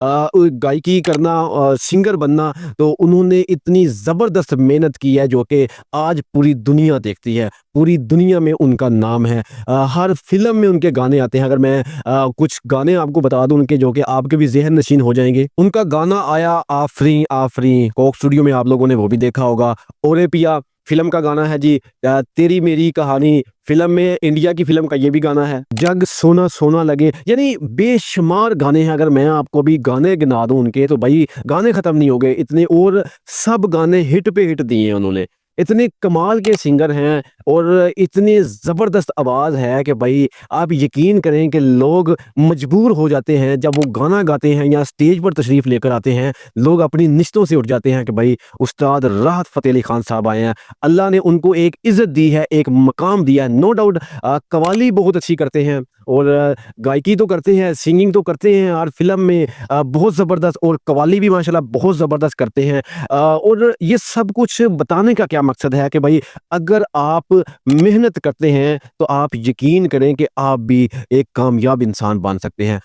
गायकी करना, सिंगर बनना, तो उन्होंने इतनी ज़बरदस्त मेहनत की है जो कि आज पूरी दुनिया देखती है। पूरी दुनिया में उनका नाम है। हर फ़िल्म में उनके गाने आते हैं। अगर मैं कुछ गाने आपको बता दूँ उनके जो कि आपके भी ज़हन नशीन हो जाएँगे। उनका गाना आया आफरी आफरी, कोक स्टूडियो में आप लोगों ने वो भी देखा होगा। ओरे पिया फ़िल्म का गाना है जी। तेरी मेरी कहानी फ़िल्म में, इंडिया की फ़िल्म का ये भी गाना है। जग सोना सोना लगे, यानी बेशुमार गाने हैं। अगर मैं आपको अभी गाने गिना दूँ उनके तो भई गाने ख़त्म नहीं होंगे इतने, और सब गाने हिट पे हिट दिए हैं उन्होंने। इतने कमाल के सिंगर हैं और इतनी ज़बरदस्त आवाज़ है कि भई आप यकीन करें कि लोग मजबूर हो जाते हैं जब वो गाना गाते हैं या स्टेज पर तशरीफ़ लेकर आते हैं, लोग अपनी निश्तों से उठ जाते हैं कि भई उस्ताद राहत फ़तेह अली खान साहब आए हैं। अल्लाह ने उनको एक इज़्ज़त दी है, एक मकाम दिया है। नो डाउट कव्वाली बहुत अच्छी करते हैं और गायकी तो करते हैं, सिंगिंग तो करते हैं, हर फ़िल्म में बहुत ज़बरदस्त, और कव्वाली भी माशाल्लाह बहुत ज़बरदस्त करते हैं। और ये सब कुछ बताने का क्या मकसद है कि भई अगर आप मेहनत करते हैं, तो आप यकीन करें कि आप भी एक कामयाब इंसान बन सकते हैं।